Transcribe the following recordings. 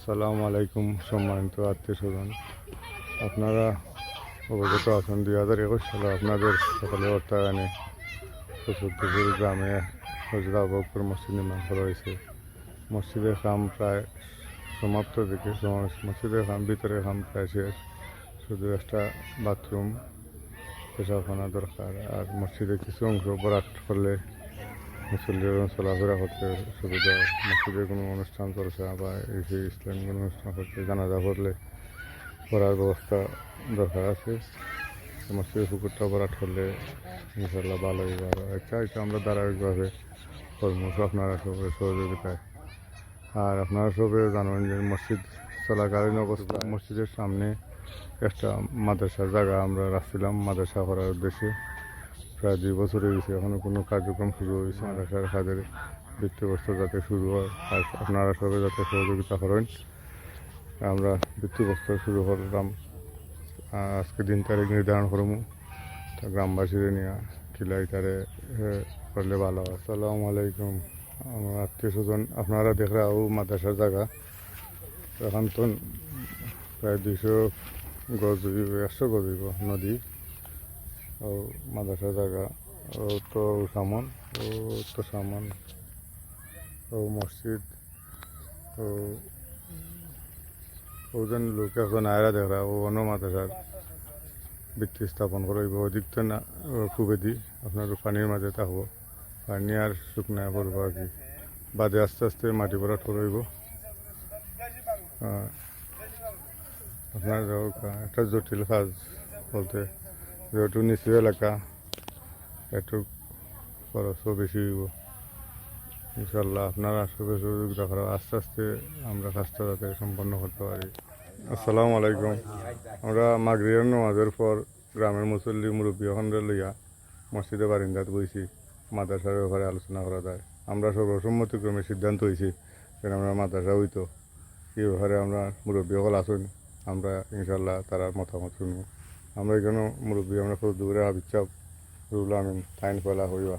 আসসালামু আলাইকুম সম্মানিত আত্মীয় স্বজন, আপনারা অবগত আছেন 2021 সালে আপনাদের সকালে অর্থায়নে চতুর্থপুর গ্রামে হজরত আবু বকর মসজিদ নির্মাণ করা হয়েছে। মসজিদের কাম প্রায় সমাপ্ত দিকে, মসজিদের কাম ভিতরে কাম প্রায় শেষ, শুধু একটা বাথরুম পেশাবখানা দরকার। আর মসজিদে কিছু অংশ বরাট করলে মুসল্লিরা চলাফেরা করতে সুবিধা হয়। মসজিদে কোনো অনুষ্ঠান চলছে বা এই সেই ইসলামিক কোনো অনুষ্ঠান করতে জানাজা করলে করার ব্যবস্থা দরকার আছে। মসজিদের পুকুরটা ভরাট করলে ইনশাল্লাহ ভালো হইব। আর এটা আমরা ধারাবাহিকভাবে করবো আপনারা সবের সহযোগিতায়। আর আপনারা সবে জানেন যে মসজিদ চলাকালীন অবস্থা মসজিদের সামনে একটা মাদ্রাসার জায়গা আমরা রাখছিলাম মাদ্রাসা করার উদ্দেশ্যে। প্রায় 2 বছর হয়ে গেছে, এখনও কোনো কার্যক্রম শুরু হয়েছে। মাদ্রাসার কাজের ভিত্তিপ্রস্তর যাতে শুরু হয়, আর আপনারা সবাই যাতে সহযোগিতা করেন। আমরা ভিত্তিপ্রস্তর শুরু করলাম, আজকে দিন তারিখ নির্ধারণ করবো, তা গ্রামবাসীদের নিয়ে কিলাইটারে করলে ভালো হয়। আসসালামু আলাইকুম। আমার আত্মীয় স্বজন আপনারা দেখরা ও মাদ্রাসার জায়গা এখন তো প্রায় 200 গজ 100 গজ হইব নদী ও মাদ্রাসার জায়গা ও তো সামন তো সামন ও মসজিদ ওজন লোক এখন আয়রা দেখা ও অন্য মাদ্রাসার ভিত্তি স্থাপন করাইব। অধিক তো না খুবই দি আপনার পানির মাঝে থাকবো, পানি আর শুকনা করবো আর কি। বাদে আস্তে আস্তে মাটি ভরাট করাইব। আপনার একটা জটিল কাজ বলতে, যেহেতু নিচু এলাকা একটু খরচও বেশি হইব। ইনশাল্লাহ আপনারা সবে সহযোগিতা করা, আস্তে আস্তে আমরা কাজটা যাতে সম্পন্ন করতে পারি। আসসালামু আলাইকুম। আমরা মাগরিবের নামাজের পর গ্রামের মুসল্লি মুরব্বী ওখানে লইয়া মসজিদে বারিন্দাত বইছি, মাদ্রাসার ব্যাপারে আলোচনা করা যায়। আমরা সর্বসম্মতিক্রমে সিদ্ধান্ত হয়েছি যেন আমরা মাদ্রাসা হইতো এই ব্যাপারে আমরা মুরব্বী সকল আসুন, আমরা ইনশাল্লাহ তারা মতামত শুনবো। আমরা এখানে মুরব্বী আমরা খুব দূরে আবিচ্ছাপ রুল আমিন টাইন ফেলা হইবা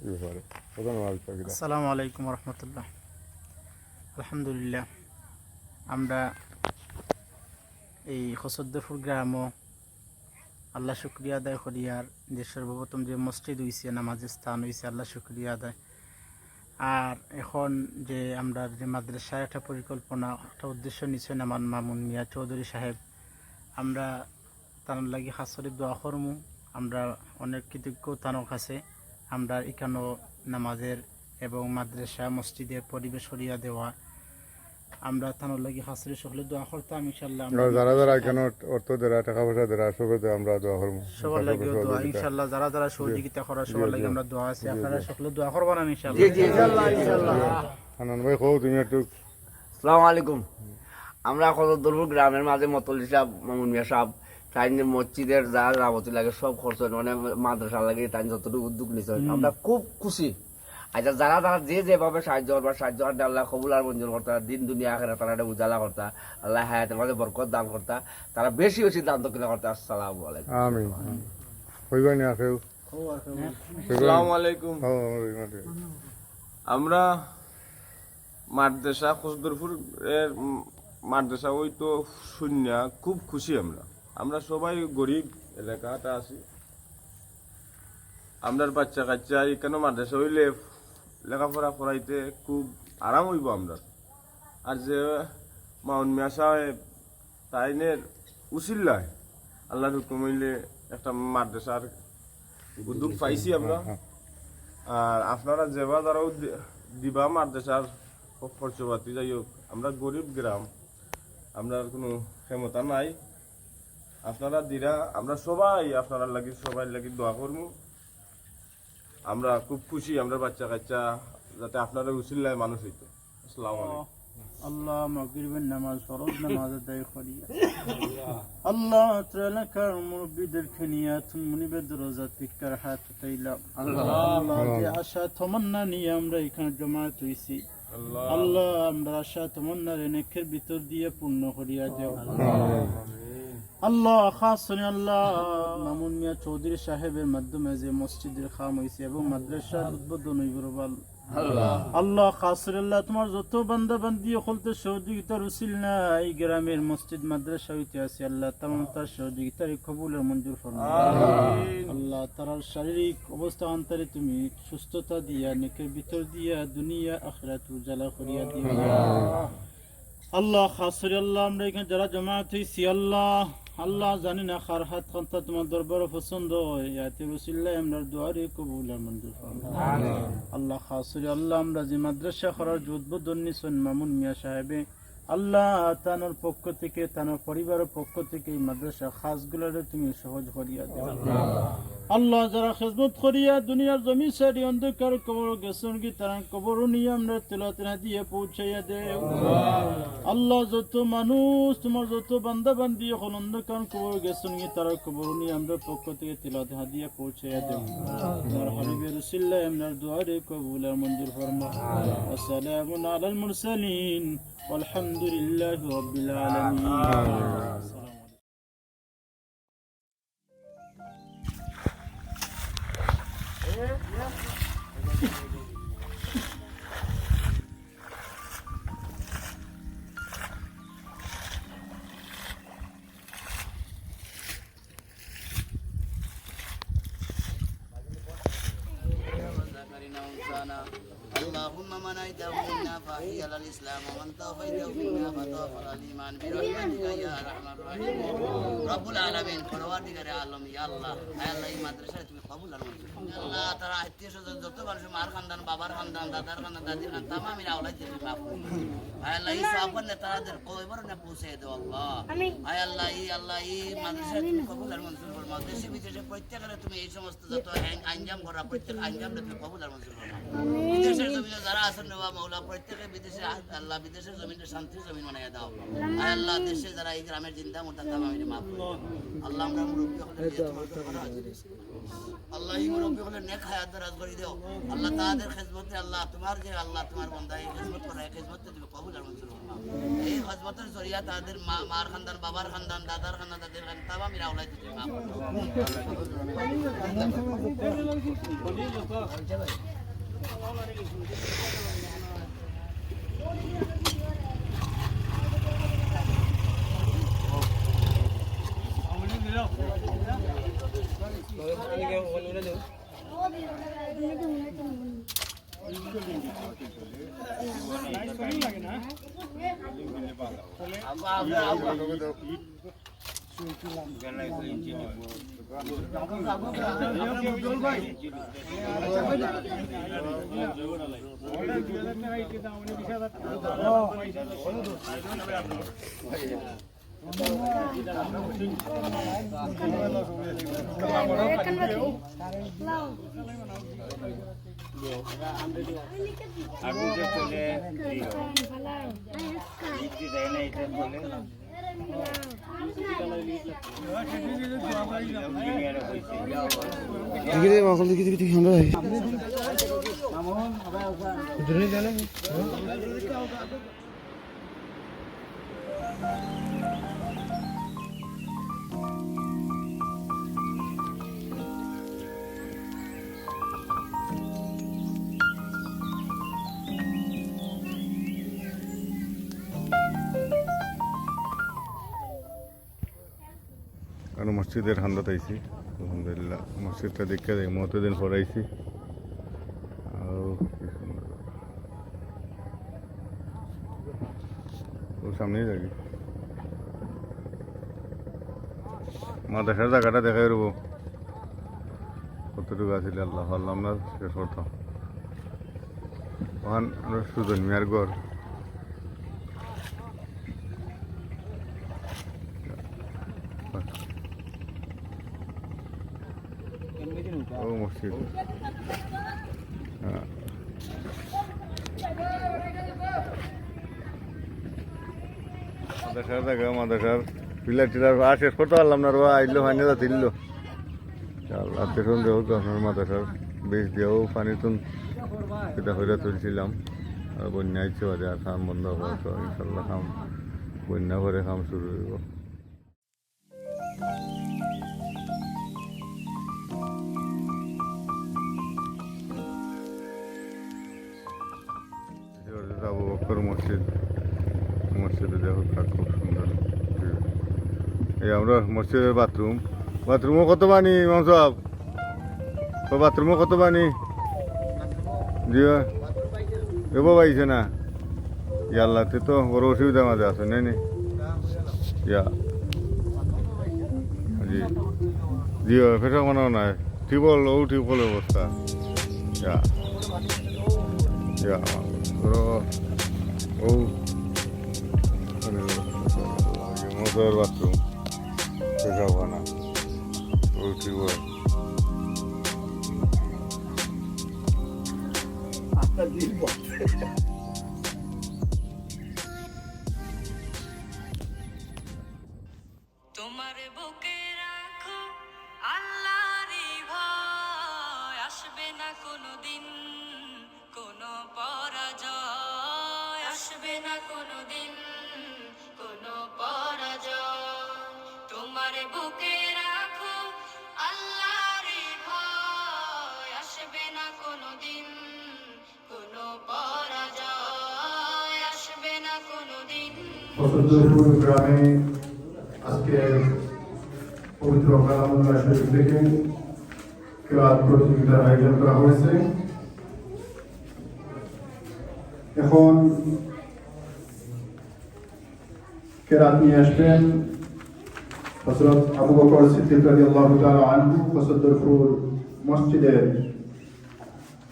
এই ব্যাপারে। আসসালামু আলাইকুম রহমতুল্লাহ। আলহামদুলিল্লাহ, আমরা এই খসদ্দপুর গ্রামও আল্লাহ শুক্রিয়া আদায় করি। আর যে সর্বপ্রথম যে মসজিদ হয়েছে, নামাজের স্থান হয়েছে, আল্লাহ শুক্রিয়া আদায়। আর এখন যে আমরা যে মাদ্রাসার একটা পরিকল্পনা, একটা উদ্দেশ্য নিচ্ছেন আমার মামুন মিয়া চৌধুরী সাহেব, আমরা তার লাগি হাসরে দোয়া করমু। আমরা অনেক কৃতজ্ঞ তার কাছে। আমরা এখানেও নামাজের এবং মাদ্রাসা মসজিদের পরিবেশ করিয়া দেওয়া, আমরা তার লাগি হাসরে সকলে দোয়া করতাম ইনশাআল্লাহ। যারা যারা এখানে অর্থ দেরা টাকা পয়সা দেরা সবাই আমরা দোয়া করবো, সবার লাগি দোয়া ইনশাআল্লাহ। যারা যারা সহযোগিতা করা সবার লাগি আমরা দোয়া আছে, আপনারা সকলে দোয়া করবেন ইনশাআল্লাহ। জি জি ইনশাআল্লাহ। হানান ভাই কও তুমি একটু। আসসালামু আলাইকুম। আমরা খসদ্দপুর গ্রামের মাঝে মতলি সাহেব, মামুন মিয়া সাহেব, তাই মসজিদের যা যাবতীয় লাগে সব খরচ মানে মাদ্রাসা লাগে, তাই যতটুকু উদ্যোগ নিচ্ছে আমরা খুব খুশি। আচ্ছা, যারা যারা যে যেভাবে সাহায্য করবা সাহায্য করতে আল্লাহ কবুল আর মঞ্জুর করতা, দিন দুনিয়া আখেরা তারা এটা উজালা করতা, আল্লাহ হায়াতের মাঝে বরকত দান করতা, তারা বেশি বেশি দান দক্ষিণা করতা। আসসালামু আলাইকুম। আমিন। হইবা না কেউ? আসসালামু আলাইকুম। আমরা মাদ্রাসা খসদ্দপুর এর মাদ্রাসা ওই তো শূন্য খুব খুশি। আমরা সবাই গরিব এলাকাটা আছি। আমরার বাচ্চা কাচ্চা এখানে মাদ্রাসা হইলে লেখাপড়া করাইতে খুব আরাম হইব আমরা। আর যে মাউন মিয়া সাহেব তাইনের উসিল্লায় আল্লাহর হুকুম হইলে একটা মাদ্রাসার উদ্যোগ পাইছি আমরা। আর আপনারা যেবা দ্বারাও দিবা মাদ্রাসার খরচপাতি, যাই হোক আমরা গরিব গ্রাম, আমরা কোনো ক্ষমতা নাই, আপনারা দিরা আমরা সবাই আপনারা লাগি সবাই লাগি দোয়া করবো। আমরা খুব খুশি আমরা বাচ্চা কাচ্চা যাতে আপনারা উসিল্লায় মানুষ হইতো। আসসালামু আলাইকুম। আল্লাহ মাগরিবের নামাজ ফরজ নামাজ আদায় করিয়া আল্লাহ তাআলাকার মুরব্বিদেরকে নিয়ে তুমি মুনিবের দরজা তিকার হাত উঠাইলাম। আল্লাহ যে আশা তমান্না নিয়ে আমরা এখানে জমায়েত হইছি, আল্লাহ আমরা আশা তমান্নার নেকের ভিতর দিয়ে পূর্ণ করিয়া দেও আল্লাহ। খাস আল্লাহ মামুন মিয়া চৌধুরী সাহেবের মাধ্যমে যে মসজিদের খাম হয়েছে এবং মাদ্রাসার উদ্বোধন হইব আল্লাহ খাসর আল্লাহ তোমার যত বান্দা বান্দি হলতে সহযোগিতার উসিল না এই গ্রামের মসজিদ মাদ্রাসা হইতে আছে আল্লাহ তামাম তার সহযোগিতার কবুলের মঞ্জুর ফরমাও আল্লাহ তার শারীরিক অবস্থা অন্তরে তুমি সুস্থতা দিয়া নেকের ভিতর দিয়া দুনিয়া আখিরাত উজালা করিয়া দিও আল্লাহ খাসর আল্লাহ আমরা এখানে যারা জমায়েত হইছি আল্লাহ আল্লাহ জানি না কার হাত খান্তা তোমার দরবার পছন্দ হয় ইয়াতে রসিল্লাহ আমরা দুয়ারে কবুল আর মঞ্জুর ফরমাও আল্লাহ খাসরি আল্লাহ আমরা যে মাদ্রাসা করার যে উদ্বোধন নিছেন মামুন মিয়া সাহেবে আল্লাহ তানোর পক্ষ থেকে তানোর পরিবারের পক্ষ থেকে এই মাদ্রাসা খাসগুলোরে তুমি সহজ করিয়া দেও আল্লাহ যারা খেজমত করিয়া দুনিয়ার জমি সারি অন্ধকার কবর গেছেন কি তারা কবর নিয়ে আমরা তেলাতেনা দিয়ে পৌঁছাইয়া দেও আল্লাহ যত মানুষ তোমার যত বান্দা বান্দি এখন অন্ধকার কবর গেছেন কি তারা কবর নিয়ে আমরা পক্ষ থেকে তেলাতেনা দিয়ে পৌঁছাইয়া দেও তোমার হাবিবের রসুল্লাহ আমরার দুয়ারে কবুল আর মঞ্জুর ফরমা আসসালামু আলাল মুরসালিন আলহামদুলিল্লাহি রাব্বিল আলামিন اللهم من أيده منا فأحيي على الإسلام ومن توفيته منا فتوفر الإيمان برحمتك يا أرحم الراحمين رب العالمين পরওয়ারদিগারে আলম ইয়া আল্লাহ আয় আল্লাহ এই মাদ্রাসা তুমি কবুল আর মঞ্জুর আল্লাহ তারা আত্মীয় স্বজন যত মানুষ মার খানদান বাবার খানদান দাদার খানদান দাদির খানদান তামামিরা আওলাদ তুমি মাফ করো আয় আল্লাহ এই সাফর নে তাদের কবর নে পৌঁছে দাও আল্লাহ আয় আল্লাহ এই মাদ্রাসা তুমি কবুল আর মঞ্জুর ফরমাও দেশে বিদেশে প্রত্যেকরে তুমি এই সমস্ত যত আঞ্জাম করা প্রত্যেক আঞ্জাম তুমি কবুল আর মঞ্জুর ফরমাও বিদেশের জমিনে যারা আছেন বাবা মাওলা প্রত্যেকে বিদেশে আল্লাহ বিদেশের জমিনে শান্তির জমিন বানাইয়া দাও আয় আল্লাহ দেশে যারা এই গ্রামের জিন্দা মুর্দা তামামিরে মাফ করো আল্লাহ আমরা মুরব্বী হলে আল্লাহ এই মুরব্বী হলে নেক হায়াত দারাজ করে দাও আল্লাহ তাদের খেদমতে আল্লাহ তোমার যে আল্লাহ তোমার বান্দা এই খেদমত করে এই খেদমতে তুমি কবুল আর মঞ্জুর ফরমাও এই খেদমতের জরিয়া তাদের মার খানদান বাবার খানদান দাদার খানদান তাদের খান তামামিরা আওলাদ তুমি মাফ করো আর মসজিদের হান্দাত আইছি আলহামদুলিল্লাহ মসজিদটা দেখে যাই মতদিন পড়াইছি আর কি সুন্দর ওর সামনেই থাকি মা দেখার জায়গাটা দেখাই রব কতটুকু আছিল আল্লাহ আল্লাহ আমরা শেষ করতাম ওখান আমরা সুজন মিয়ার গড় ও মসজিদ মাদ্রাসার জায়গা মাদ্রাসার পিলার টিলার আর শেষ করতে পারলাম না রোয়া আইলো ফাইনে যা তিলল আর দেখুন দেহ তো আপনার মাদ্রাসার বেশ দিয়েও পানি তুন সেটা হইয়া তুলছিলাম আর বন্যা ইচ্ছে বাদে আর খাম বন্ধ হওয়া তো ইনশাল্লাহ খাম বন্যা করে খাম শুরু হইব মসজিদে দেখো খুব সুন্দর। এই আমরা মসজিদের বাথরুমও কত পানি ইমাম সাহেব, বাথরুমও কত পানি জি এবার পাইছে না ইয়াল্লাতে তো বড় অসুবিধার মাঝে আছে নাইনি ইয়া জি জি ফেটা কোনো নাই টিউবওয়েল অবস্থা ইয়া ইয়া মোটর বাথরুম ফেটা বানা টিউবওয়েল তোমার বুকে রাখো আল্লাহরই ভয়, আসবে না কোনোদিন কোনো পরাজয়, আসবে না কোনোদিন কোনো পরাজয়। তোমার বুকে রাখো আল্লাহরই ভয়, আসবে না কোনোদিন কোনো পরাজয়, আসবে না কোনোদিন। বসন্তপুর গ্রামে আজকে পবিত্র কালামুল্লাহ শরীফ থেকে কেরাত প্রতিযোগিতার আয়োজন করা হয়েছে। এখন কেরাত নিয়ে আসবেন হযরত আবু বকর সিদ্দিক রাদিয়াল্লাহু তাআলা আনহু বসন্তপুর মসজিদের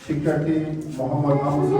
শিক্ষার্থী মোহাম্মদ মাহমুদ।